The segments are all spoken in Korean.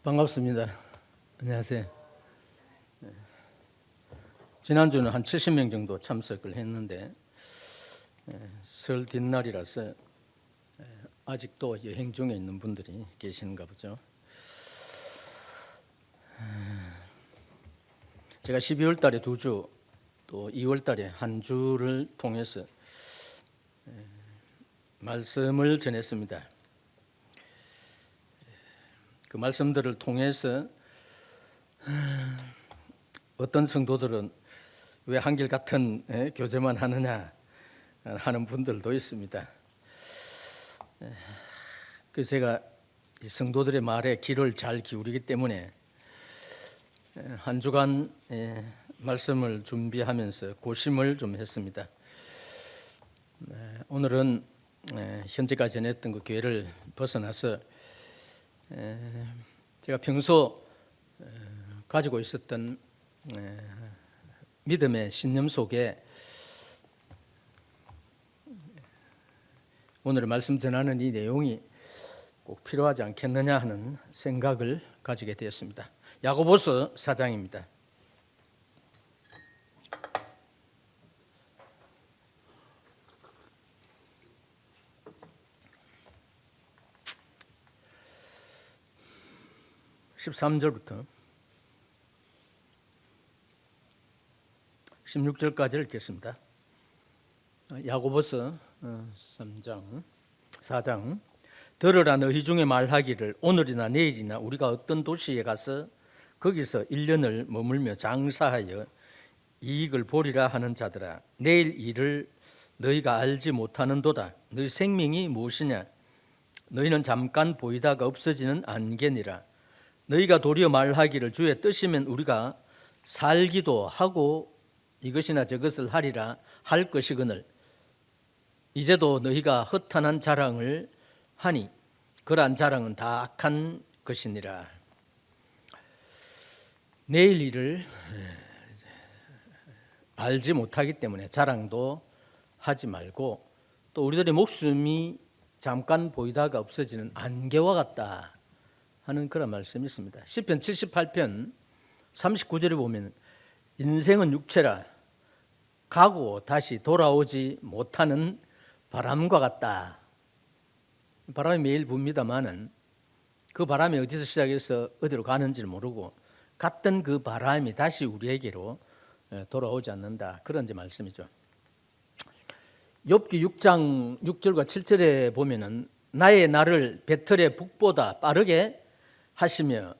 반갑습니다. 안녕하세요. 지난주는 한 70명 정도 참석을 했는데 설 뒷날이라서 아직도 여행 중에 있는 분들이 계시는가 보죠. 제가 12월 달에 2주, 또 2월 달에 한 주를 통해서 말씀을 전했습니다. 그 말씀들을 통해서 어떤 성도들은 왜 한결같은 교제만 하느냐 하는 분들도 있습니다. 그래서 제가 성도들의 말에 귀를 잘 기울이기 때문에 한 주간 말씀을 준비하면서 고심을 좀 했습니다. 오늘은 현재까지 전했던 그 교회를 벗어나서 제가 평소 가지고 있었던 믿음의 신념 속에 오늘 말씀 전하는 이 내용이 꼭 필요하지 않겠느냐 하는 생각을 가지게 되었습니다. 야고보서 4장입니다. (13절부터) 16절까지 읽겠습니다. 야고보서 4장. 들으라, 너희 중에 말하기를 오늘이나 내일이나 우리가 어떤 도시에 가서 거기서 1년을 머물며 장사하여 이익을 보리라 하는 자들아, 내일 일을 너희가 알지 못하는도다. 너희 생명이 무엇이냐? 너희는 잠깐 보이다가 없어지는 안개니라. 너희가 도리어 말하기를 주의 뜻이면 우리가 살기도 하고 이것이나 저것을 하리라 할 것이거늘 이제도 너희가 허탄한 자랑을 하니 그러한 자랑은 다 악한 것이니라. 내일 일을 알지 못하기 때문에 자랑도 하지 말고, 또 우리들의 목숨이 잠깐 보이다가 없어지는 안개와 같다 하는 그런 말씀이 있습니다. 시편 78편 39절에 보면 인생은 육체라, 가고 다시 돌아오지 못하는 바람과 같다. 바람이 매일 붑니다마는 그 바람이 어디서 시작해서 어디로 가는지를 모르고 갔던 그 바람이 다시 우리에게로 돌아오지 않는다. 그런 이제 말씀이죠. 욥기 6장 6절과 7절에 보면은 나의 날을 배틀의 북보다 빠르게 하시며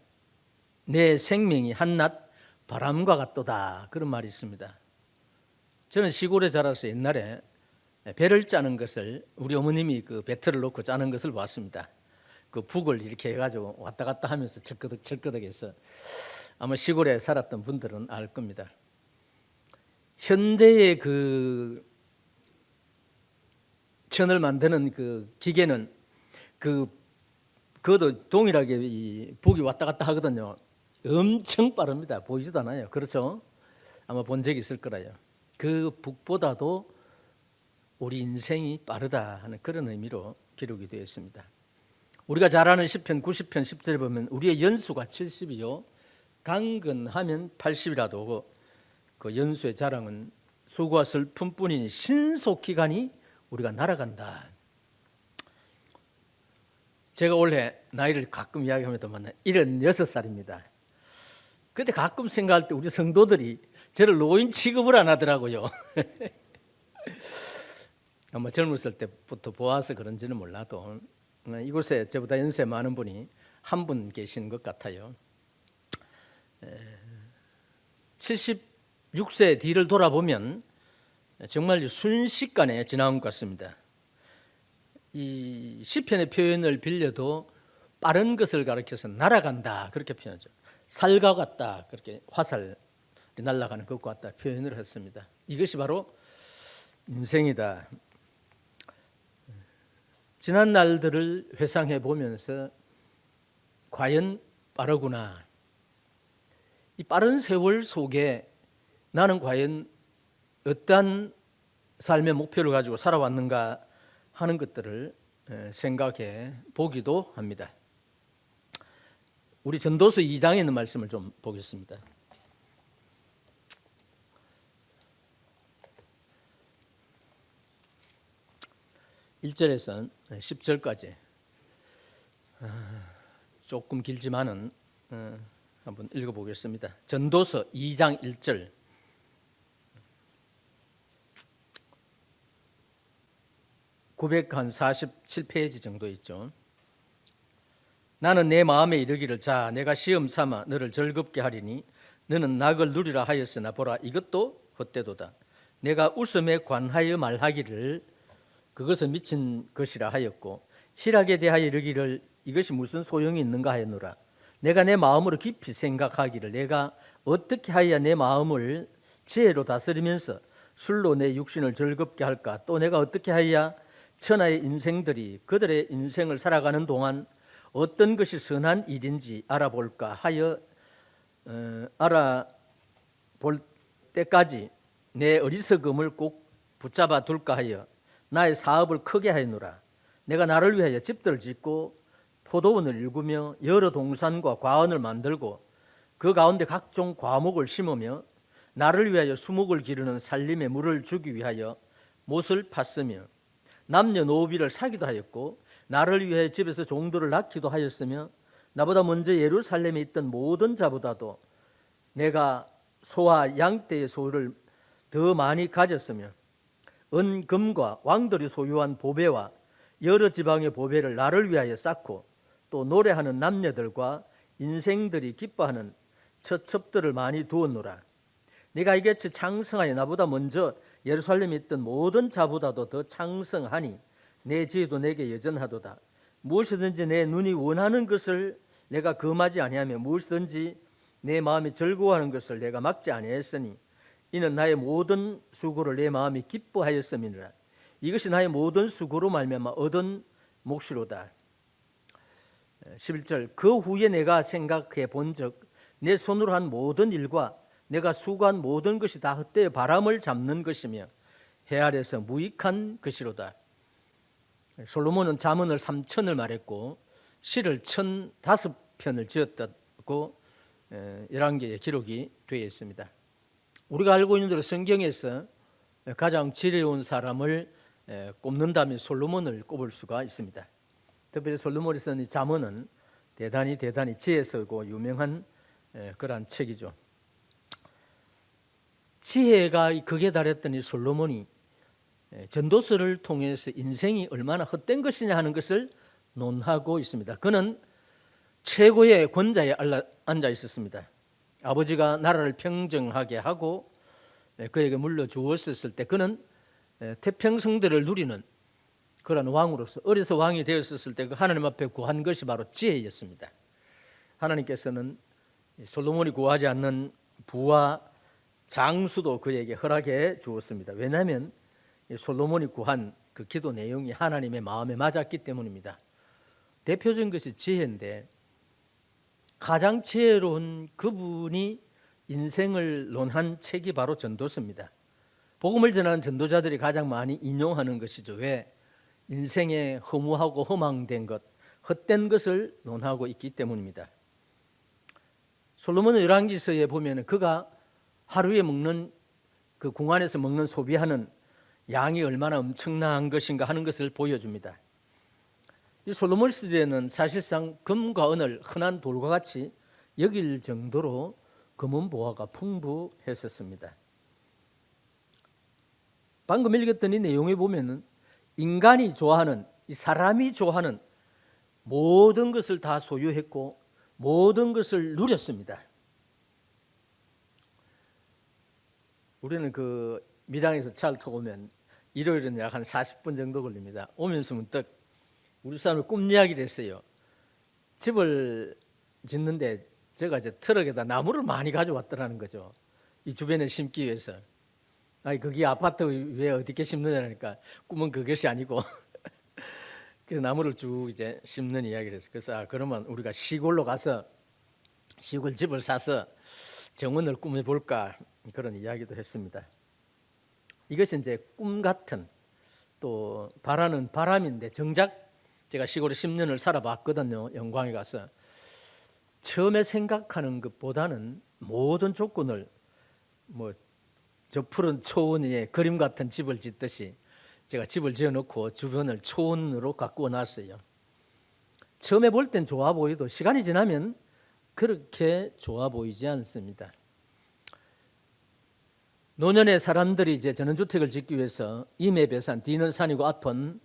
내 생명이 한낮 바람과 같도다. 그런 말이 있습니다. 저는 시골에 자라서 옛날에 배를 짜는 것을 우리 어머님이 그 배틀을 놓고 짜는 것을 봤습니다. 그 북을 이렇게 해가지고 왔다 갔다 하면서 철끄덕해서 아마 시골에 살았던 분들은 알 겁니다. 현대의 그 천을 만드는 그 기계는 그것도 동일하게 이 북이 왔다 갔다 하거든요. 엄청 빠릅니다. 보이지도 않아요. 그렇죠? 아마 본 적이 있을 거라요. 그 북보다도 우리 인생이 빠르다 하는 그런 의미로 기록이 되어 있습니다. 우리가 잘 아는 시편 90편 10절에 보면 우리의 연수가 70이요 강건하면 80이라도 그 연수의 자랑은 수고와 슬픔뿐이니 신속히 가니 우리가 날아간다. 제가 원래 나이를 가끔 이야기합니다만 76살입니다. 그때 가끔 생각할 때 우리 성도들이 저를 노인 취급을 안 하더라고요. 아마 젊었을 때부터 보아서 그런지는 몰라도 이곳에 저보다 연세 많은 분이 한 분 계시는 것 같아요. 76세 뒤를 돌아보면 정말 순식간에 지나온 것 같습니다. 이 시편의 표현을 빌려도 빠른 것을 가리켜서 날아간다 그렇게 표현하죠. 살과 같다, 그렇게 화살이 날아가는 것과 같다 표현을 했습니다. 이것이 바로 인생이다. 지난 날들을 회상해 보면서 과연 빠르구나, 이 빠른 세월 속에 나는 과연 어떠한 삶의 목표를 가지고 살아왔는가 하는 것들을 생각해 보기도 합니다. 우리 전도서 2장에 있는 말씀을 좀 보겠습니다. 1절에서 10절까지 조금 길지만은 한번 읽어보겠습니다. 전도서 2장 1절. (947페이지) 정도 있죠. 나는 내 마음에 이르기를 자 내가 시험 삼아 너를 즐겁게 하리니 너는 낙을 누리라 하였으나 보라 이것도 헛되도다. 내가 웃음에 관하여 말하기를 그것은 미친 것이라 하였고 희락에 대하여 이르기를 이것이 무슨 소용이 있는가 하였노라. 내가 내 마음으로 깊이 생각하기를 내가 어떻게 하여야 내 마음을 지혜로 다스리면서 술로 내 육신을 즐겁게 할까. 또 내가 어떻게 하여야 천하의 인생들이 그들의 인생을 살아가는 동안 어떤 것이 선한 일인지 알아볼까 하여 알아볼 때까지 내 어리석음을 꼭 붙잡아 둘까 하여 나의 사업을 크게 하였노라. 내가 나를 위하여 집들을 짓고 포도원을 일구며 여러 동산과 과원을 만들고 그 가운데 각종 과목을 심으며 나를 위하여 수목을 기르는 살림의 물을 주기 위하여 못을 팠으며 남녀노비를 사기도 하였고 나를 위하여 집에서 종들을 낳기도 하였으며 나보다 먼저 예루살렘에 있던 모든 자보다도 내가 소와 양떼의 소를 더 많이 가졌으며 은금과 왕들이 소유한 보배와 여러 지방의 보배를 나를 위하여 쌓고 또 노래하는 남녀들과 인생들이 기뻐하는 처첩들을 많이 두었노라. 내가 이같이 창성하여 나보다 먼저 예루살렘에 있던 모든 자보다도 더 창성하니 내 지혜도 내게 여전하도다. 무엇이든지 내 눈이 원하는 것을 내가 금하지 아니하며 무엇이든지 내 마음이 즐거워하는 것을 내가 막지 아니하였으니 이는 나의 모든 수고를 내 마음이 기뻐하였음이니라. 이것이 나의 모든 수고로 말미암아 얻은 몫이로다. 11절 그 후에 내가 생각해 본즉 내 손으로 한 모든 일과 내가 수고한 모든 것이 다 헛되이 바람을 잡는 것이며 해 아래서 무익한 것이로다. 솔로몬은 잠언을 3천을 말했고 시를 1005편을 지었다고 열왕기에 기록이 되어 있습니다. 우리가 알고 있는 대로 성경에서 가장 지혜로운 사람을 꼽는다면 솔로몬을 꼽을 수가 있습니다. 특별히 솔로몬이 쓴 이 잠언은 대단히 지혜스럽고 유명한 그러한 책이죠. 지혜가 극에 달했던 이 솔로몬이 전도서를 통해서 인생이 얼마나 헛된 것이냐 하는 것을 논하고 있습니다. 그는 최고의 권좌에 앉아 있었습니다. 아버지가 나라를 평정하게 하고 그에게 물려주었을 때 그는 태평성대를 누리는 그런 왕으로서 어려서 왕이 되었을 때 그 하나님 앞에 구한 것이 바로 지혜였습니다. 하나님께서는 솔로몬이 구하지 않는 부와 장수도 그에게 허락해 주었습니다. 왜냐하면 솔로몬이 구한 그 기도 내용이 하나님의 마음에 맞았기 때문입니다. 대표적인 것이 지혜인데 가장 지혜로운 그분이 인생을 논한 책이 바로 전도서입니다. 복음을 전하는 전도자들이 가장 많이 인용하는 것이죠. 왜? 인생에 허무하고 허망된 것, 헛된 것을 논하고 있기 때문입니다. 솔로몬의 열왕기서에 보면 그가 하루에 먹는 그 궁안에서 먹는 소비하는 양이 얼마나 엄청난 것인가 하는 것을 보여줍니다. 이 솔로몬 시대에는 사실상 금과 은을 흔한 돌과 같이 여길 정도로 금은 보화가 풍부했었습니다. 방금 읽었던 이 내용에 보면은 인간이 좋아하는, 이 사람이 좋아하는 모든 것을 다 소유했고 모든 것을 누렸습니다. 우리는 그 미당에서 차를 타고 오면 일요일은 약 한 40분 정도 걸립니다. 오면서 문득 우리 사람이 꿈 이야기를 했어요. 집을 짓는데 제가 이제 트럭에다 나무를 많이 가져왔더라는 거죠. 이 주변에 심기 위해서. 아니 거기 아파트 왜 어떻게 심느냐니까 꿈은 그것이 아니고 그래서 나무를 쭉 이제 심는 이야기를 했어요. 그래서 그러면 우리가 시골로 가서 시골 집을 사서 정원을 꾸며볼까 그런 이야기도 했습니다. 이것이 이제 꿈 같은 또 바라는 바람인데 정작 제가 시골에 10년을 살아봤거든요. 영광에 가서 처음에 생각하는 것보다는 모든 조건을 저 푸른 초원 위에 그림 같은 집을 짓듯이 제가 집을 지어놓고 주변을 초원으로 가꾸어 놨어요. 처음에 볼 땐 좋아 보여도 시간이 지나면 그렇게 좋아 보이지 않습니다. 노년에 사람들이 이제 전원주택을 짓기 위해서 임해배산, 뒤는 산이고 앞은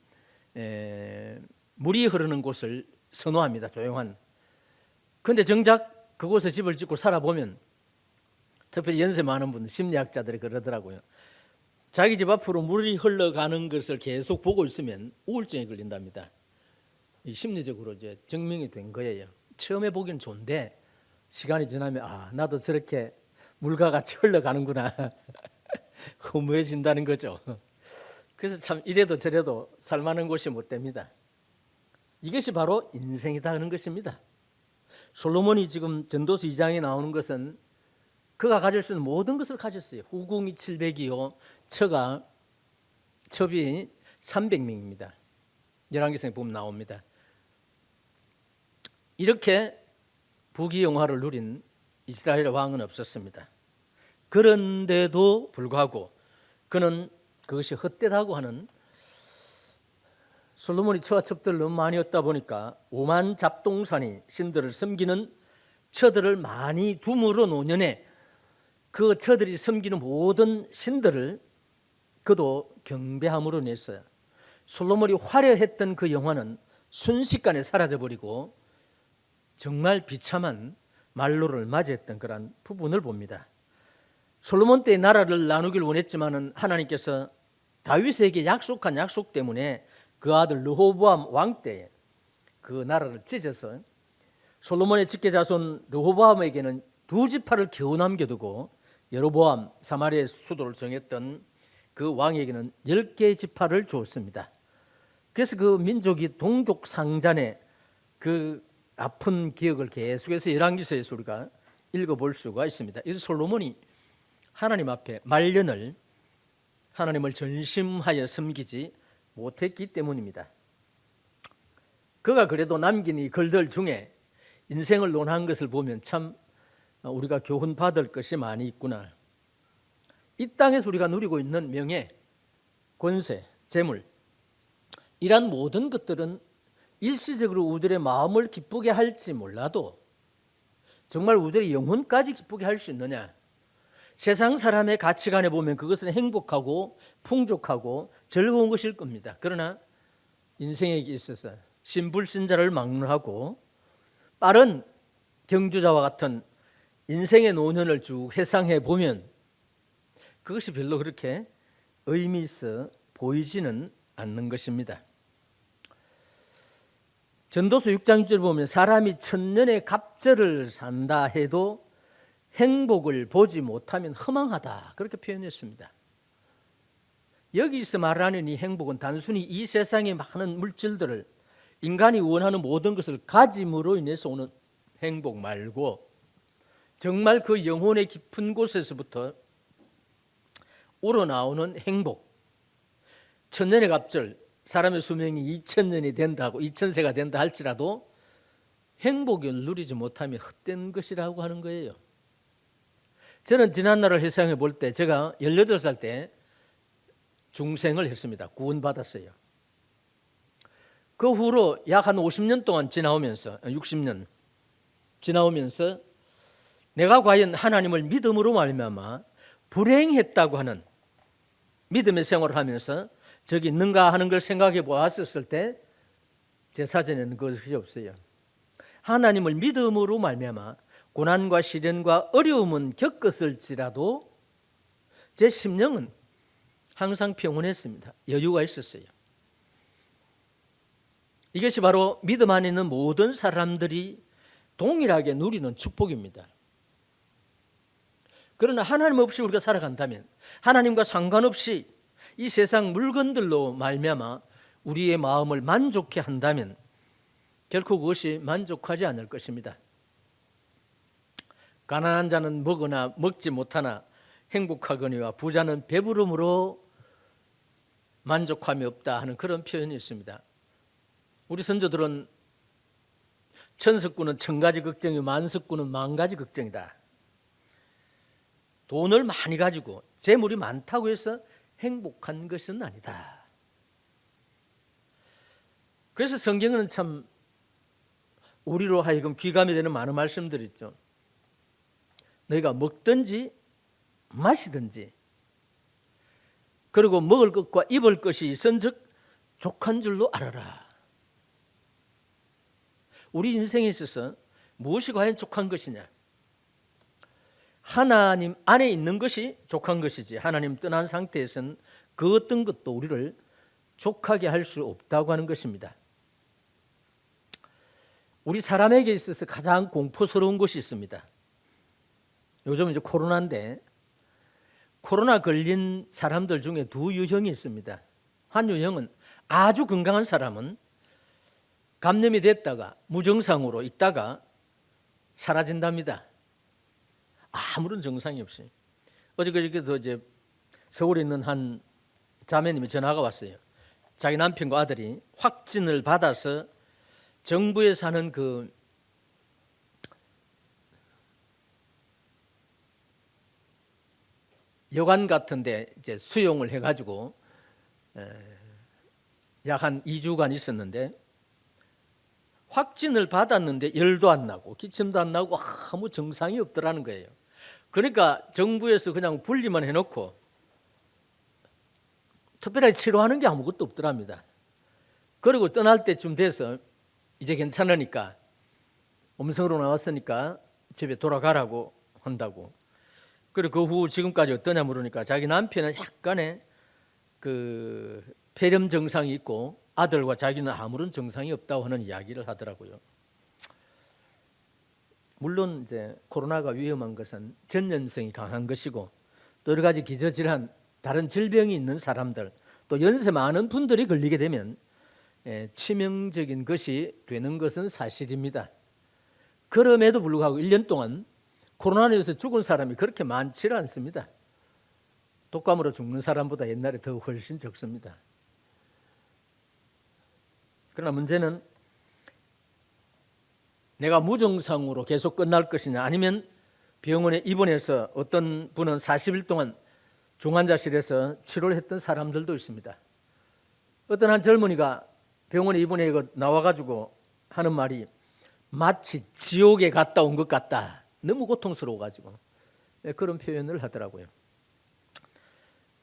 물이 흐르는 곳을 선호합니다. 조용한. 그런데 정작 그곳에 집을 짓고 살아보면 특별히 연세 많은 분들, 심리학자들이 그러더라고요. 자기 집 앞으로 물이 흘러가는 것을 계속 보고 있으면 우울증에 걸린답니다. 이 심리적으로 이제 증명이 된 거예요. 처음에 보기는 좋은데 시간이 지나면 나도 저렇게 물과 같이 흘러가는구나 허무해진다는 거죠. 그래서 참 이래도 저래도 살만한 곳이 못 됩니다. 이것이 바로 인생이다 하는 것입니다. 솔로몬이 지금 전도서 2장에 나오는 것은 그가 가질 수 있는 모든 것을 가졌어요. 후궁이 700이요 첩이 300명입니다. 열왕기상에 보면 나옵니다. 이렇게 부귀영화를 누린 이스라엘 왕은 없었습니다. 그런데도 불구하고 그는 그것이 헛되다고 하는, 솔로몬이 처와 첩들을 너무 많이 얻다 보니까 오만 잡동산이 신들을 섬기는 처들을 많이 둠으로 노년에 그 처들이 섬기는 모든 신들을 그도 경배함으로 냈어요. 솔로몬이 화려했던 그 영화는 순식간에 사라져버리고 정말 비참한 말로를 맞이했던 그런 부분을 봅니다. 솔로몬 때의 나라를 나누길 원했지만은 하나님께서 다윗에게 약속한 약속 때문에 그 아들 르호보암 왕 때에 그 나라를 찢어서 솔로몬의 직계자손 르호보암에게는 2지파를 겨우 남겨두고 여로보암 사마리아의 수도를 정했던 그 왕에게는 10개의 지파를 주었습니다. 그래서 그 민족이 동족 상잔의 그 아픈 기억을 계속해서 열왕기서에서 우리가 읽어볼 수가 있습니다. 그래서 솔로몬이 하나님 앞에 말년을 하나님을 전심하여 섬기지 못했기 때문입니다. 그가 그래도 남긴 이 글들 중에 인생을 논한 것을 보면 참 우리가 교훈 받을 것이 많이 있구나. 이 땅에서 우리가 누리고 있는 명예, 권세, 재물, 이런 모든 것들은 일시적으로 우리들의 마음을 기쁘게 할지 몰라도 정말 우리들의 영혼까지 기쁘게 할 수 있느냐? 세상 사람의 가치관에 보면 그것은 행복하고 풍족하고 즐거운 것일 겁니다. 그러나 인생에 있어서 신불신자를 막론하고 빠른 경주자와 같은 인생의 노년을 쭉 회상해 보면 그것이 별로 그렇게 의미 있어 보이지는 않는 것입니다. 전도서 6장 6절 보면 사람이 천년의 갑절을 산다 해도 행복을 보지 못하면 허망하다, 그렇게 표현했습니다. 여기서 말하는 이 행복은 단순히 이 세상의 많은 물질들을, 인간이 원하는 모든 것을 가짐으로 인해서 오는 행복 말고 정말 그 영혼의 깊은 곳에서부터 우러나오는 행복. 천년의 갑절, 사람의 수명이 2000년이 된다고, 2000세가 된다 할지라도 행복을 누리지 못하면 헛된 것이라고 하는 거예요. 저는 지난날을 회상해 볼 때 제가 18살 때 중생을 했습니다. 구원받았어요. 그 후로 약 한 50년 동안 지나오면서, 60년 지나오면서 내가 과연 하나님을 믿음으로 말미암아 불행했다고 하는 믿음의 생활을 하면서 저기 있는가 하는 걸 생각해 보았을 때 제 사전에는 그것이 없어요. 하나님을 믿음으로 말미암아 고난과 시련과 어려움은 겪었을지라도 제 심령은 항상 평온했습니다. 여유가 있었어요. 이것이 바로 믿음 안에 있는 모든 사람들이 동일하게 누리는 축복입니다. 그러나 하나님 없이 우리가 살아간다면, 하나님과 상관없이 이 세상 물건들로 말미암아 우리의 마음을 만족해 한다면 결코 그것이 만족하지 않을 것입니다. 가난한 자는 먹으나 먹지 못하나 행복하거니와 부자는 배부름으로 만족함이 없다 하는 그런 표현이 있습니다. 우리 선조들은 천석구는 천 가지 걱정이 만석구는 만 가지 걱정이다. 돈을 많이 가지고 재물이 많다고 해서 행복한 것은 아니다. 그래서 성경은 참 우리로 하여금 귀감이 되는 많은 말씀들이 있죠. 너희가 먹든지 마시든지 그리고 먹을 것과 입을 것이 있은즉 족한 줄로 알아라. 우리 인생에 있어서 무엇이 과연 족한 것이냐? 하나님 안에 있는 것이 족한 것이지 하나님 떠난 상태에서는 그 어떤 것도 우리를 족하게 할 수 없다고 하는 것입니다. 우리 사람에게 있어서 가장 공포스러운 것이 있습니다. 요즘 이제 코로나인데 코로나 걸린 사람들 중에 두 유형이 있습니다. 한 유형은 아주 건강한 사람은 감염이 됐다가 무증상으로 있다가 사라진답니다. 아무런 증상이 없이. 어저께도 이제 서울에 있는 한 자매님이 전화가 왔어요. 자기 남편과 아들이 확진을 받아서 정부에서 하는 그 여관 같은데 이제 수용을 해가지고 약 한 2주간 있었는데 확진을 받았는데 열도 안 나고 기침도 안 나고 아무 증상이 없더라는 거예요. 그러니까 정부에서 그냥 분리만 해놓고 특별하게 치료하는 게 아무것도 없더랍니다. 그리고 떠날 때쯤 돼서 이제 괜찮으니까 음성으로 나왔으니까 집에 돌아가라고 한다고. 그리고 그 후 지금까지 어떠냐 물으니까 자기 남편은 약간의 그 폐렴 증상이 있고 아들과 자기는 아무런 증상이 없다고 하는 이야기를 하더라고요. 물론 이제 코로나가 위험한 것은 전염성이 강한 것이고 또 여러 가지 기저질환, 다른 질병이 있는 사람들, 또 연세 많은 분들이 걸리게 되면 치명적인 것이 되는 것은 사실입니다. 그럼에도 불구하고 1년 동안 코로나로 인해서 죽은 사람이 그렇게 많지는 않습니다. 독감으로 죽는 사람보다 옛날에 더 훨씬 적습니다. 그러나 문제는 내가 무증상으로 계속 끝날 것이냐 아니면 병원에 입원해서 어떤 분은 40일 동안 중환자실에서 치료를 했던 사람들도 있습니다. 어떤 한 젊은이가 병원에 입원해 나와가지고 하는 말이 마치 지옥에 갔다 온 것 같다. 너무 고통스러워가지고 그런 표현을 하더라고요.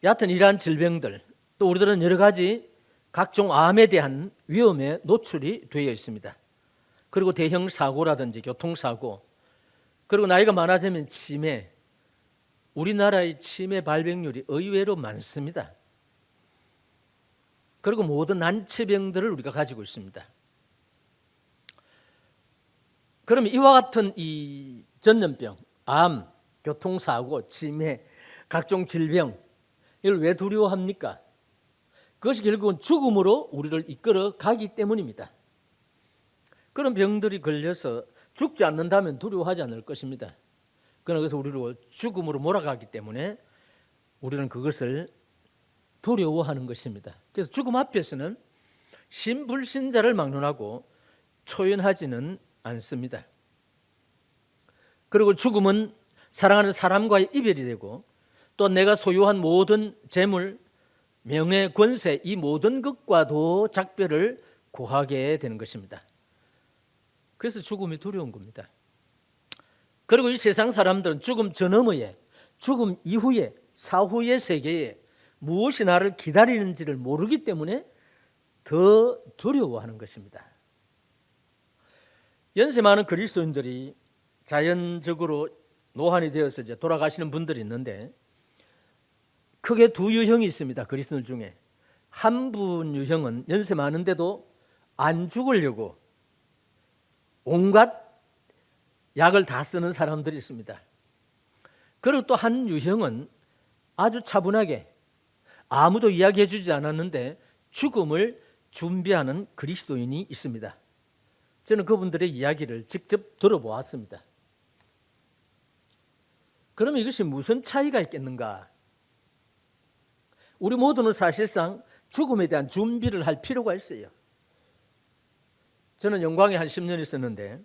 여하튼 이러한 질병들 또 우리들은 여러 가지 각종 암에 대한 위험에 노출이 되어 있습니다. 그리고 대형 사고라든지 교통사고 그리고 나이가 많아지면 치매 우리나라의 치매 발병률이 의외로 많습니다. 그리고 모든 난치병들을 우리가 가지고 있습니다. 그러면 이와 같은 이 전염병, 암, 교통사고, 치매, 각종 질병 이걸 왜 두려워합니까? 그것이 결국은 죽음으로 우리를 이끌어 가기 때문입니다. 그런 병들이 걸려서 죽지 않는다면 두려워하지 않을 것입니다. 그러나 그래서 우리를 죽음으로 몰아가기 때문에 우리는 그것을 두려워하는 것입니다. 그래서 죽음 앞에서는 신불신자를 막론하고 초연하지는 않습니다. 그리고 죽음은 사랑하는 사람과의 이별이 되고 또 내가 소유한 모든 재물, 명예, 권세 이 모든 것과도 작별을 고하게 되는 것입니다. 그래서 죽음이 두려운 겁니다. 그리고 이 세상 사람들은 죽음 전후에 죽음 이후에 사후의 세계에 무엇이 나를 기다리는지를 모르기 때문에 더 두려워하는 것입니다. 연세 많은 그리스도인들이 자연적으로 노환이 되어서 이제 돌아가시는 분들이 있는데 크게 두 유형이 있습니다. 그리스도인 중에 한 분 유형은 연세 많은데도 안 죽으려고 온갖 약을 다 쓰는 사람들이 있습니다. 그리고 또 한 유형은 아주 차분하게 아무도 이야기해 주지 않았는데 죽음을 준비하는 그리스도인이 있습니다. 저는 그분들의 이야기를 직접 들어보았습니다. 그러면 이것이 무슨 차이가 있겠는가? 우리 모두는 사실상 죽음에 대한 준비를 할 필요가 있어요. 저는 영광에 한 10년 있었는데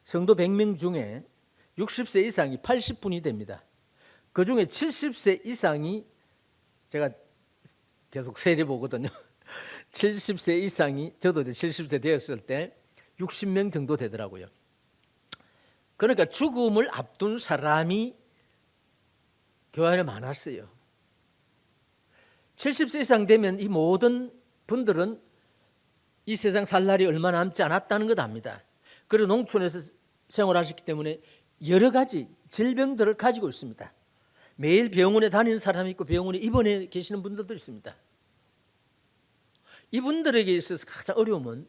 성도 100명 중에 60세 이상이 80분이 됩니다. 그중에 70세 이상이, 제가 계속 세리 보거든요. 70세 이상이, 저도 이제 70세 되었을 때 60명 정도 되더라고요. 그러니까 죽음을 앞둔 사람이 교회 안에 많았어요. 70세 이상 되면 이 모든 분들은 이 세상 살 날이 얼마 남지 않았다는 것 압니다. 그리고 농촌에서 생활하셨기 때문에 여러 가지 질병들을 가지고 있습니다. 매일 병원에 다니는 사람이 있고 병원에 입원해 계시는 분들도 있습니다. 이분들에게 있어서 가장 어려움은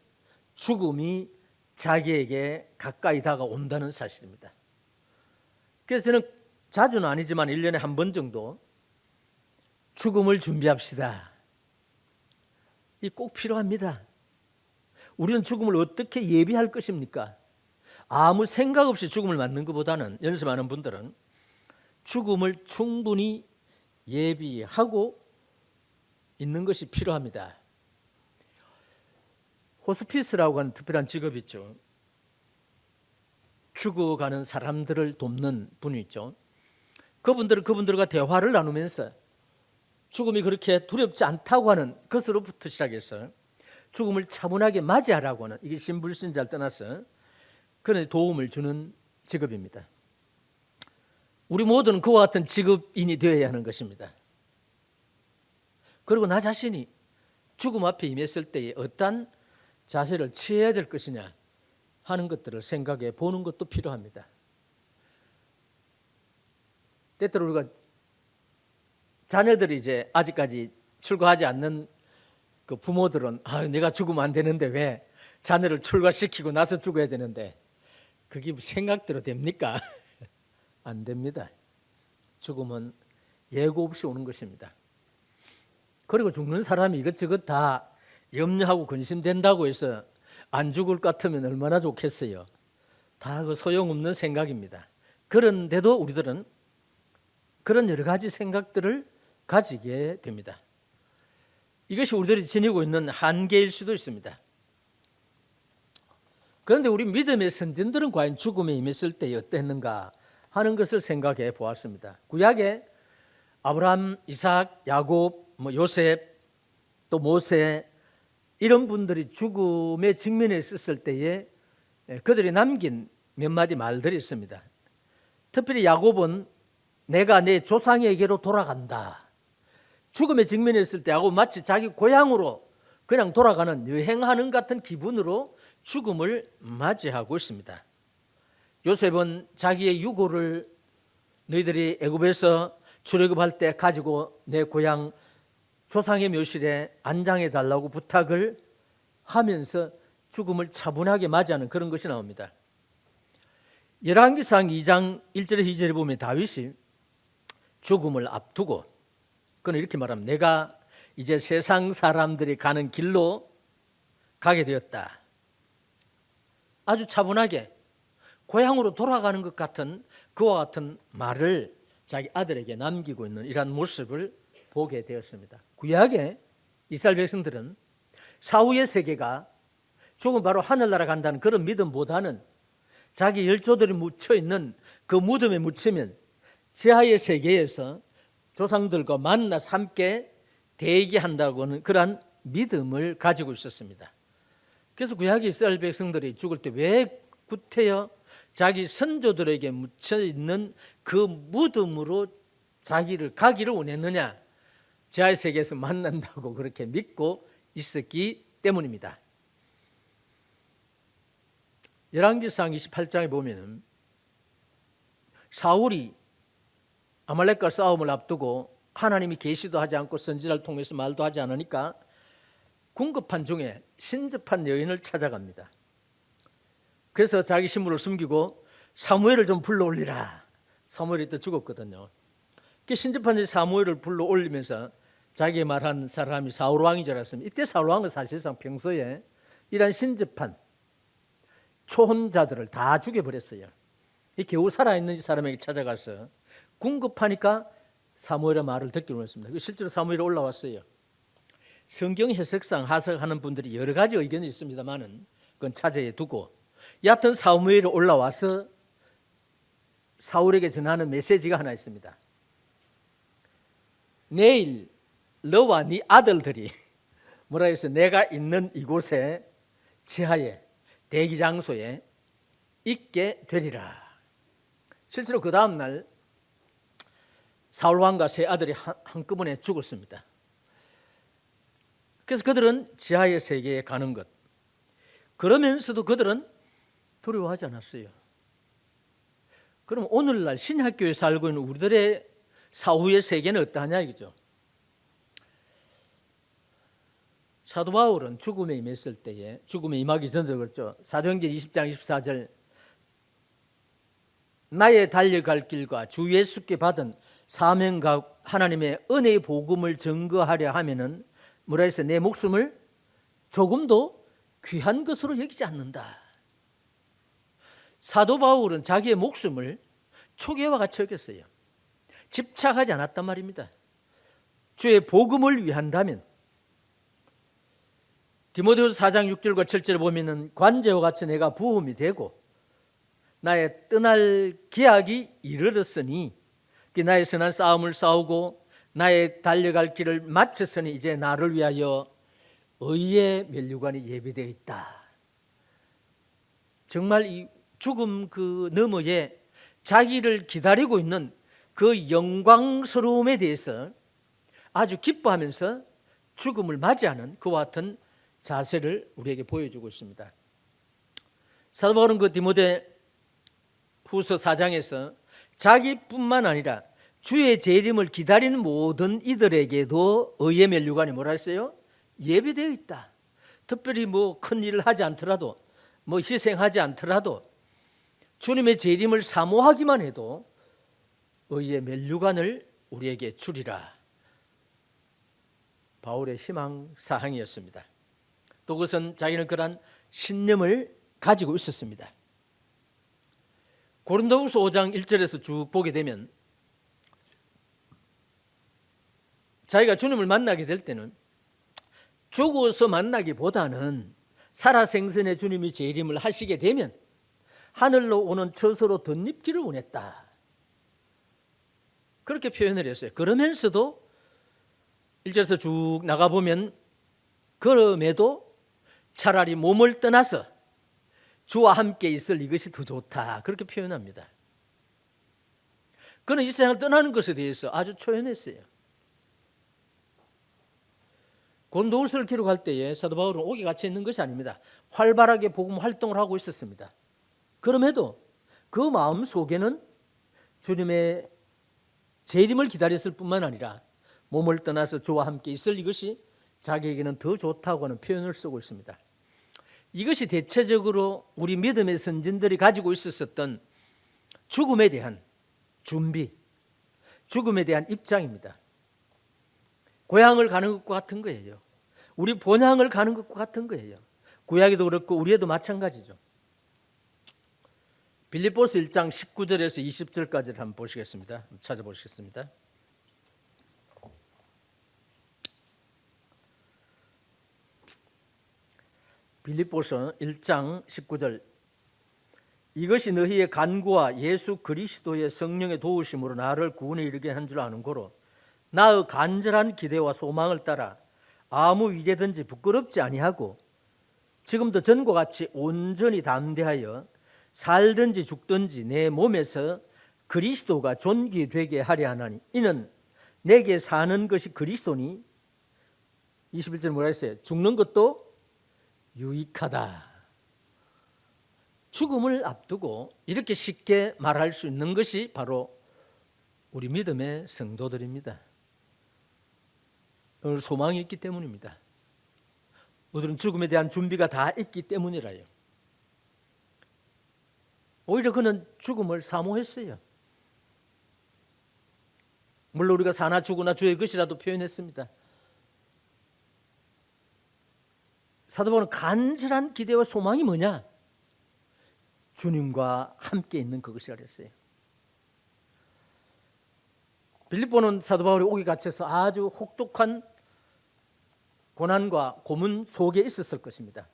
죽음이 자기에게 가까이 다가온다는 사실입니다. 그래서 저는 자주는 아니지만 1년에 한 번 정도 죽음을 준비합시다. 이 꼭 필요합니다. 우리는 죽음을 어떻게 예비할 것입니까? 아무 생각 없이 죽음을 맞는 것보다는, 연습하는 분들은 죽음을 충분히 예비하고 있는 것이 필요합니다. 호스피스라고 하는 특별한 직업이 있죠. 죽어가는 사람들을 돕는 분이 있죠. 그분들은 그분들과 대화를 나누면서 죽음이 그렇게 두렵지 않다고 하는 것으로부터 시작해서 죽음을 차분하게 맞이하라고 하는, 이게 신불신자를 떠나서 그런 도움을 주는 직업입니다. 우리 모두는 그와 같은 직업인이 되어야 하는 것입니다. 그리고 나 자신이 죽음 앞에 임했을 때에 어떤 자세를 취해야 될 것이냐 하는 것들을 생각해 보는 것도 필요합니다. 때때로 우리가 자녀들이 이제 아직까지 출가하지 않는 그 부모들은 내가 죽으면 안 되는데 왜 자녀를 출가시키고 나서 죽어야 되는데, 그게 생각대로 됩니까? 안 됩니다. 죽음은 예고 없이 오는 것입니다. 그리고 죽는 사람이 이것저것 다 염려하고 근심된다고 해서 안 죽을 것 같으면 얼마나 좋겠어요. 다 그 소용없는 생각입니다. 그런데도 우리들은 그런 여러 가지 생각들을 가지게 됩니다. 이것이 우리들이 지니고 있는 한계일 수도 있습니다. 그런데 우리 믿음의 선진들은 과연 죽음에 임했을 때 어땠는가 하는 것을 생각해 보았습니다. 구약에 아브라함, 이삭, 야곱, 요셉, 또 모세, 이런 분들이 죽음에 직면해 있었을 때에 그들이 남긴 몇 마디 말들이 있습니다. 특별히 야곱은 내가 내 조상에게로 돌아간다. 죽음에 직면했을 때 야곱 마치 자기 고향으로 그냥 돌아가는, 여행하는 같은 기분으로 죽음을 맞이하고 있습니다. 요셉은 자기의 유고를 너희들이 애굽에서 출애굽할 때 가지고 내 고향 조상의 묘실에 안장해 달라고 부탁을 하면서 죽음을 차분하게 맞이하는 그런 것이 나옵니다. 열왕기상 2장 1절에서 2절에 보면 다윗이 죽음을 앞두고 그는 이렇게 말합니다. 내가 이제 세상 사람들이 가는 길로 가게 되었다. 아주 차분하게 고향으로 돌아가는 것 같은 그와 같은 말을 자기 아들에게 남기고 있는 이러한 모습을 보게 되었습니다. 구약의 이스라엘 백성들은 사후의 세계가 죽음 바로 하늘나라 간다는 그런 믿음보다는 자기 열조들이 묻혀있는 그 무덤에 묻히면 지하의 세계에서 조상들과 만나서 함께 대기한다고 하는 그러한 믿음을 가지고 있었습니다. 그래서 구약의 이스라엘 백성들이 죽을 때 왜 구태여 자기 선조들에게 묻혀있는 그 무덤으로 자기를 가기를 원했느냐? 지하의 세계에서 만난다고 그렇게 믿고 있었기 때문입니다. 열왕기상 28장에 보면 사울이 아말렉과 싸움을 앞두고 하나님이 계시도 하지 않고 선지자를 통해서 말도 하지 않으니까 궁급한 중에 신접한 여인을 찾아갑니다. 그래서 자기 신부를 숨기고 사무엘을 좀 불러올리라. 사무엘이 또 죽었거든요. 그 신접한 여인 사무엘을 불러올리면서 자기 말한 사람이 사울왕인 줄 알았습니다. 이때 사울왕은 사실상 평소에 이런 신접한 초혼자들을 다 죽여버렸어요. 이 겨우 살아있는 사람에게 찾아가서 궁급하니까 사무엘의 말을 듣기로 했습니다. 실제로 사무엘이 올라왔어요. 성경 해석상 하석하는 분들이 여러 가지 의견이 있습니다만은 그건 차제에 두고 여하튼 사무엘이 올라와서 사울에게 전하는 메시지가 하나 있습니다. 내일 너와 네 아들들이 뭐라 해서 내가 있는 이곳에 지하에 대기 장소에 있게 되리라. 실제로 그 다음 날 사울 왕과 세 아들이 한꺼번에 죽었습니다. 그래서 그들은 지하의 세계에 가는 것. 그러면서도 그들은 두려워하지 않았어요. 그럼 오늘날 신약교회에 살고 있는 우리들의 사후의 세계는 어떠하냐 이거죠. 사도 바울은 죽음에 임했을 때에 죽음에 임하기 전에 그랬죠. 사도행전 20장 24절 나의 달려갈 길과 주 예수께 받은 사명과 하나님의 은혜의 복음을 증거하려 하면은 뭐라 해서 내 목숨을 조금도 귀한 것으로 여기지 않는다. 사도 바울은 자기의 목숨을 초계와 같이 여겼어요. 집착하지 않았단 말입니다. 주의 복음을 위한다면 디모데후서 4장 6절과 7절에 보면은 관제와 같이 내가 부음이 되고 나의 떠날 기약이 이르렀으니 나의 선한 싸움을 싸우고 나의 달려갈 길을 마쳤으니 이제 나를 위하여 의의 면류관이 예비되어 있다. 정말 이 죽음 그 너머에 자기를 기다리고 있는 그 영광스러움에 대해서 아주 기뻐하면서 죽음을 맞이하는 그와 같은 자세를 우리에게 보여주고 있습니다. 사도 바울은 그 디모데 후서 4장에서 자기뿐만 아니라 주의 재림을 기다리는 모든 이들에게도 의의 면류관이 뭐라 했어요? 예비되어 있다. 특별히 뭐 큰 일을 하지 않더라도 뭐 희생하지 않더라도 주님의 재림을 사모하기만 해도 의의 면류관을 우리에게 주리라. 바울의 희망 사항이었습니다. 또 그것은 자기는 그러한 신념을 가지고 있었습니다. 고린도후서 5장 1절에서 쭉 보게 되면 자기가 주님을 만나게 될 때는 죽어서 만나기보다는 살아생전에 주님이 재림을 하시게 되면 하늘로 오는 처소로 덧입기를 원했다. 그렇게 표현을 했어요. 그러면서도 1절에서 쭉 나가보면 그럼에도 차라리 몸을 떠나서 주와 함께 있을 이것이 더 좋다. 그렇게 표현합니다. 그는 이 세상을 떠나는 것에 대해서 아주 초연했어요. 고린도후서를 기록할 때에 사도 바울은 옥에 갇혀 있는 것이 아닙니다. 활발하게 복음 활동을 하고 있었습니다. 그럼에도 그 마음 속에는 주님의 재림을 기다렸을 뿐만 아니라 몸을 떠나서 주와 함께 있을 이것이 자기에게는 더 좋다고 하는 표현을 쓰고 있습니다. 이것이 대체적으로 우리 믿음의 선진들이 가지고 있었던 죽음에 대한 준비, 죽음에 대한 입장입니다. 고향을 가는 것과 같은 거예요. 우리 본향을 가는 것과 같은 거예요. 구약에도 그렇고 우리에도 마찬가지죠. 빌립보서 1장 19절에서 20절까지를 한번 보시겠습니다. 찾아보시겠습니다. 빌립보서 1장 19절 이것이 너희의 간구와 예수 그리스도의 성령의 도우심으로 나를 구원에 이르게 한 줄 아는 고로 나의 간절한 기대와 소망을 따라 아무 일에든지 부끄럽지 아니하고 지금도 전과 같이 온전히 담대하여 살든지 죽든지 내 몸에서 그리스도가 존귀되게 하려 하나니 이는 내게 사는 것이 그리스도니 21절 뭐라 했어요? 죽는 것도 유익하다. 죽음을 앞두고 이렇게 쉽게 말할 수 있는 것이 바로 우리 믿음의 성도들입니다. 오늘 소망이 있기 때문입니다. 우리들은 죽음에 대한 준비가 다 있기 때문이라요. 오히려 그는 죽음을 사모했어요. 물론 우리가 사나 죽으나 주의 것이라도 표현했습니다. 사도 바울은 간절한 기대와 소망이 뭐냐? 주님과 함께 있는 그것이라 그랬어요. 빌립보는 사도 바울이 옥에 갇혀서 아주 혹독한 고난과 고문 속에 있었을 것입니다.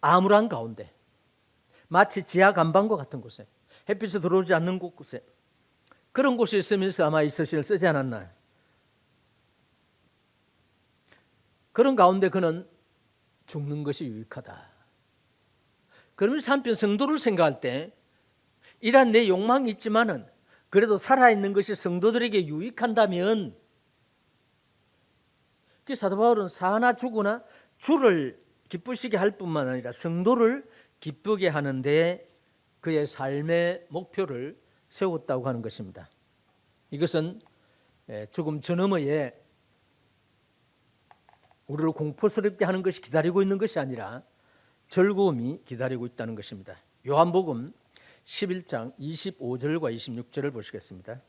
암울한 가운데, 마치 지하 간방과 같은 곳에, 햇빛이 들어오지 않는 곳에, 그런 곳에 있으면서 아마 이 서신을 쓰지 않았나. 그런 가운데 그는 죽는 것이 유익하다. 그러면서 한편 성도를 생각할 때 이러한 내 욕망이 있지만은 그래도 살아있는 것이 성도들에게 유익한다면, 그 사도 바울은 사나 죽으나 주를 기쁘시게 할 뿐만 아니라 성도를 기쁘게 하는 데 그의 삶의 목표를 세웠다고 하는 것입니다. 이것은 죽음 전음에 우리를 공포스럽게 하는 것이 기다리고 있는 것이 아니라 즐거움이 기다리고 있다는 것입니다. 요한복음 11장 25절과 26절을 보시겠습니다.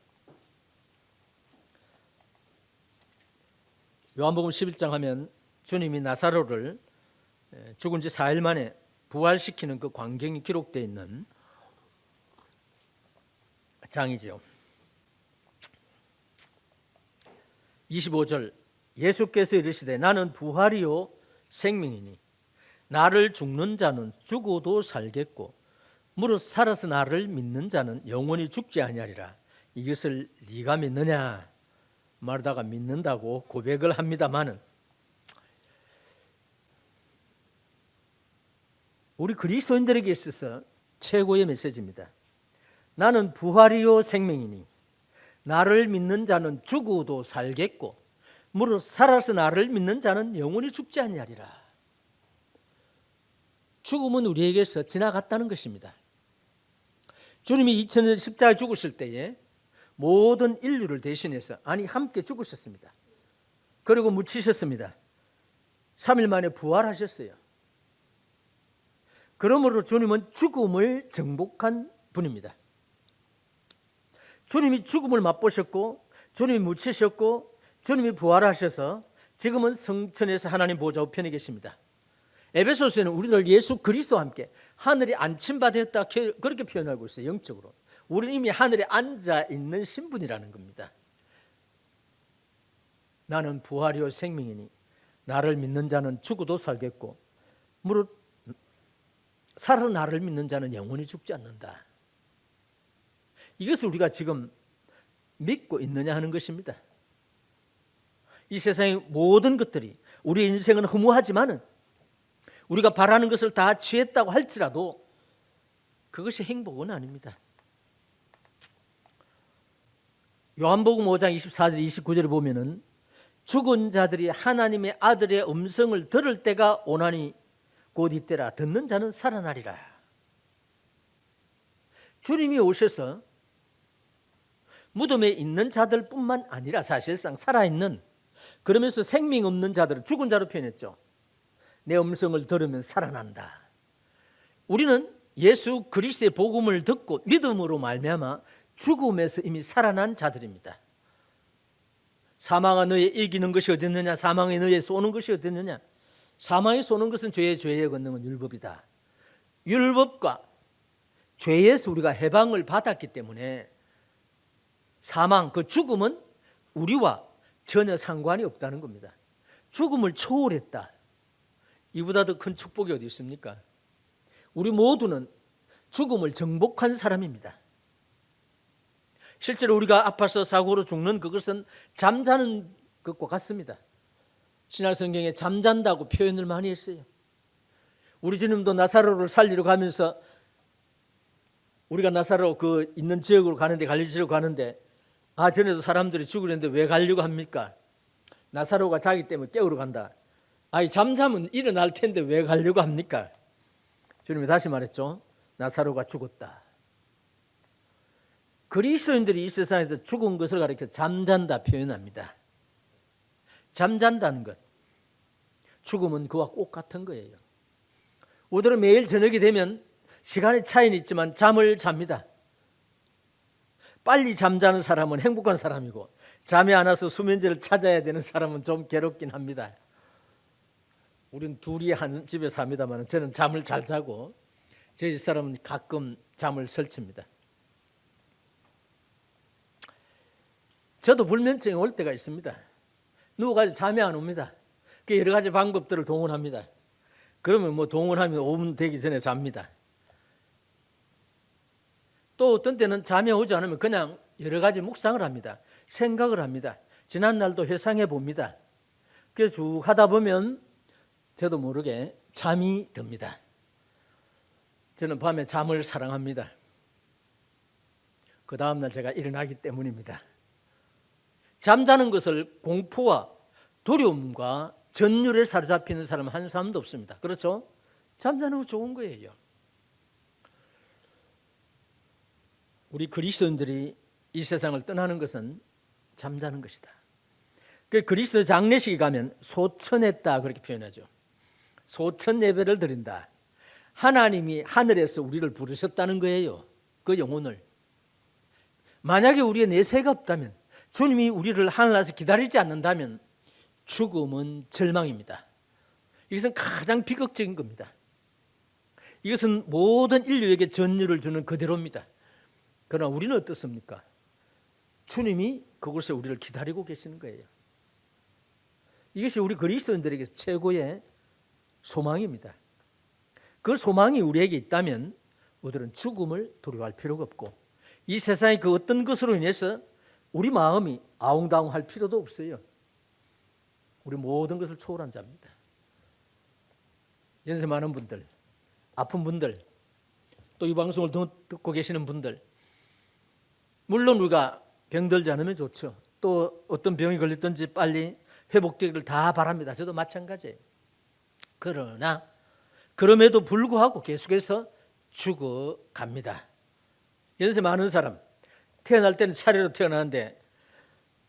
요한복음 11장 하면 주님이 나사로를 죽은 지 4일 만에 부활시키는 그 광경이 기록되어 있는 장이죠. 25절, 예수께서 이르시되 나는 부활이요 생명이니 나를 죽는 자는 죽어도 살겠고 무릇 살아서 나를 믿는 자는 영원히 죽지 아니하리라. 이것을 네가 믿느냐 말다가 믿는다고 고백을 합니다마는, 우리 그리스도인들에게 있어서 최고의 메시지입니다. 나는 부활이요 생명이니 나를 믿는 자는 죽어도 살겠고 무릇 살아서 나를 믿는 자는 영원히 죽지 아니하리라. 죽음은 우리에게서 지나갔다는 것입니다. 주님이 2000년 십자가에 죽으실 때에 모든 인류를 대신해서 함께 죽으셨습니다. 그리고 묻히셨습니다. 3일 만에 부활하셨어요. 그러므로 주님은 죽음을 정복한 분입니다. 주님이 죽음을 맛보셨고 주님이 묻히셨고 주님이 부활하셔서 지금은 성천에서 하나님 보좌 우편에 계십니다. 에베소서에는 우리들 예수 그리스도와 함께 하늘에 안침받았다 그렇게 표현하고 있어요. 영적으로 우리는 이미 하늘에 앉아 있는 신분이라는 겁니다. 나는 부활이요 생명이니 나를 믿는 자는 죽어도 살겠고 무릇 살아 나를 믿는 자는 영원히 죽지 않는다. 이것을 우리가 지금 믿고 있느냐 하는 것입니다. 이 세상의 모든 것들이 우리의 인생은 허무하지만은 우리가 바라는 것을 다 취했다고 할지라도 그것이 행복은 아닙니다. 요한복음 5장 24절 29절을 보면은 죽은 자들이 하나님의 아들의 음성을 들을 때가 오나니 곧 이때라. 듣는 자는 살아나리라. 주님이 오셔서 무덤에 있는 자들뿐만 아니라 사실상 살아있는, 그러면서 생명 없는 자들을 죽은 자로 표현했죠. 내 음성을 들으면 살아난다. 우리는 예수 그리스도의 복음을 듣고 믿음으로 말미암아 죽음에서 이미 살아난 자들입니다. 사망아 너의 이기는 것이 어디 있느냐? 사망이 너의 쏘는 것이 어디 있느냐? 사망이 쏘는 것은 죄의 권능은 율법이다. 율법과 죄에서 우리가 해방을 받았기 때문에 사망, 그 죽음은 우리와 전혀 상관이 없다는 겁니다. 죽음을 초월했다. 이보다 더 큰 축복이 어디 있습니까? 우리 모두는 죽음을 정복한 사람입니다. 실제로 우리가 아파서 사고로 죽는 그것은 잠자는 것과 같습니다. 신약 성경에 잠잔다고 표현을 많이 했어요. 우리 주님도 나사로를 살리러 가면서, 우리가 나사로 그 있는 지역으로 가는데, 갈릴리 지역으로 가는데, 전에도 사람들이 죽으려는데 왜 가려고 합니까? 나사로가 자기 때문에 깨우러 간다. 잠자면 일어날 텐데 왜 가려고 합니까? 주님이 다시 말했죠. 나사로가 죽었다. 그리스도인들이 이 세상에서 죽은 것을 가리켜 잠잔다 표현합니다. 잠잔다는 것, 죽음은 그와 똑같은 거예요. 우리들은 매일 저녁이 되면 시간의 차이는 있지만 잠을 잡니다. 빨리 잠자는 사람은 행복한 사람이고 잠이 안 와서 수면제를 찾아야 되는 사람은 좀 괴롭긴 합니다. 우린 둘이 한 집에 삽니다만 저는 잠을 잘 자고 저희 집 사람은 가끔 잠을 설칩니다. 저도 불면증이 올 때가 있습니다. 누워가지고 잠이 안 옵니다. 여러 가지 방법들을 동원합니다. 그러면 뭐 동원하면 5분 되기 전에 잡니다. 또 어떤 때는 잠이 오지 않으면 그냥 여러 가지 묵상을 합니다. 생각을 합니다. 지난 날도 회상해 봅니다. 그래서 쭉 하다 보면 저도 모르게 잠이 듭니다. 저는 밤에 잠을 사랑합니다. 그 다음날 제가 일어나기 때문입니다. 잠자는 것을 공포와 두려움과 전율에 사로잡히는 사람은 한 사람도 없습니다. 그렇죠? 잠자는 거 좋은 거예요. 우리 그리스도인들이 이 세상을 떠나는 것은 잠자는 것이다. 그 그리스도 장례식에 가면 소천했다 그렇게 표현하죠. 소천 예배를 드린다. 하나님이 하늘에서 우리를 부르셨다는 거예요. 그 영혼을. 만약에 우리의 내세가 없다면, 주님이 우리를 하늘나라에서 기다리지 않는다면 죽음은 절망입니다. 이것은 가장 비극적인 겁니다. 이것은 모든 인류에게 전율을 주는 그대로입니다. 그러나 우리는 어떻습니까? 주님이 그곳에 우리를 기다리고 계시는 거예요. 이것이 우리 그리스도인들에게 최고의 소망입니다. 그 소망이 우리에게 있다면 우리들은 죽음을 두려워할 필요가 없고 이 세상의 그 어떤 것으로 인해서 우리 마음이 아웅다웅할 필요도 없어요. 우리 모든 것을 초월한 자입니다. 연세 많은 분들, 아픈 분들, 또 이 방송을 듣고 계시는 분들, 물론 우리가 병들지 않으면 좋죠. 또 어떤 병이 걸렸든지 빨리 회복되기를 다 바랍니다. 저도 마찬가지예요. 그러나 그럼에도 불구하고 계속해서 죽어갑니다. 연세 많은 사람, 태어날 때는 차례로 태어나는데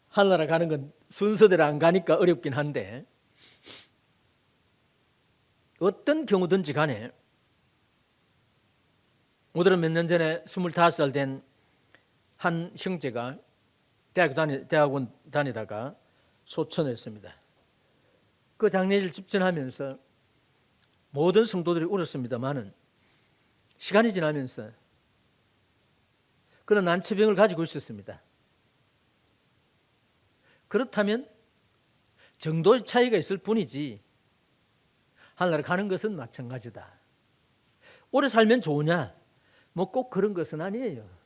하늘나라 가는 건 순서대로 안 가니까 어렵긴 한데 어떤 경우든지 간에 오늘은 몇 년 전에 25살 된 한 형제가 대학원 다니다가 소천했습니다. 그 장례를 집전하면서 모든 성도들이 울었습니다마는 시간이 지나면서 그런 난치병을 가지고 있었습니다. 그렇다면 정도의 차이가 있을 뿐이지 하늘나라 가는 것은 마찬가지다. 오래 살면 좋으냐? 뭐 꼭 그런 것은 아니에요.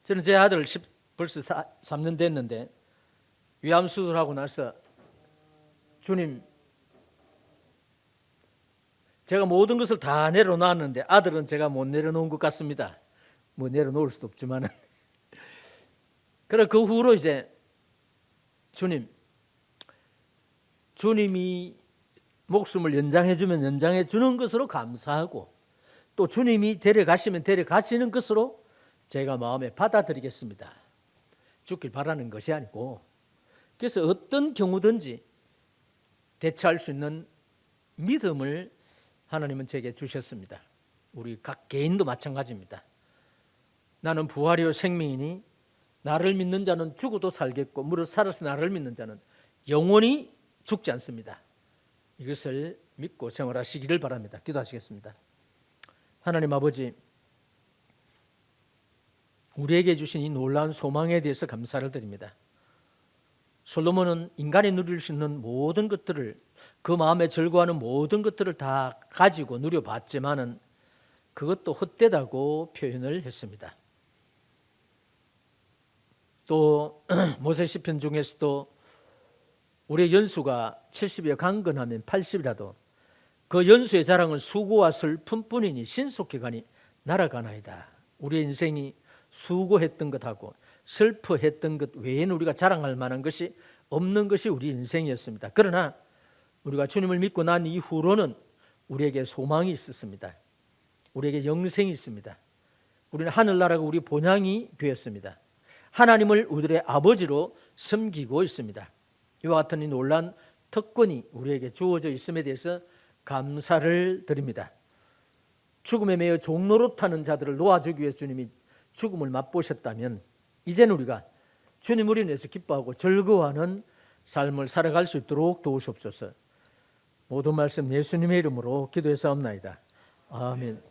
저는 제 아들 벌써 3년 됐는데 위암 수술하고 나서 주님, 제가 모든 것을 다 내려놓았는데 아들은 제가 못 내려놓은 것 같습니다. 뭐 내려놓을 수도 없지만은. 그래 그 후로 이제 주님이 목숨을 연장해 주면 연장해 주는 것으로 감사하고 또 주님이 데려가시면 데려가시는 것으로 제가 마음에 받아들이겠습니다. 죽길 바라는 것이 아니고 그래서 어떤 경우든지 대처할 수 있는 믿음을 하나님은 제게 주셨습니다. 우리 각 개인도 마찬가지입니다. 나는 부활이요 생명이니 나를 믿는 자는 죽어도 살겠고 무릇 살아서 나를 믿는 자는 영원히 죽지 않습니다. 이것을 믿고 생활하시기를 바랍니다. 기도하시겠습니다. 하나님 아버지, 우리에게 주신 이 놀라운 소망에 대해서 감사를 드립니다. 솔로몬은 인간이 누릴 수 있는 모든 것들을, 그 마음에 즐거워하는 모든 것들을 다 가지고 누려봤지만은 그것도 헛되다고 표현을 했습니다. 또 모세 시편 중에서도 우리의 연수가 70여 강건하면 80이라도 그 연수의 자랑은 수고와 슬픔뿐이니 신속히 가니 날아가나이다. 우리의 인생이 수고했던 것하고 슬퍼했던 것 외에는 우리가 자랑할 만한 것이 없는 것이 우리 인생이었습니다. 그러나 우리가 주님을 믿고 난 이후로는 우리에게 소망이 있었습니다. 우리에게 영생이 있습니다. 우리는 하늘나라가 우리 본향이 되었습니다. 하나님을 우리의 아버지로 섬기고 있습니다. 이와 같은 이 놀라운 특권이 우리에게 주어져 있음에 대해서 감사를 드립니다. 죽음에 매여 종노릇하는 자들을 놓아주기 위해서 주님이 죽음을 맛보셨다면 이제는 우리가 주님 우리 인해서 기뻐하고 즐거워하는 삶을 살아갈 수 있도록 도우시옵소서. 모든 말씀 예수님의 이름으로 기도했사옵나이다. 아멘.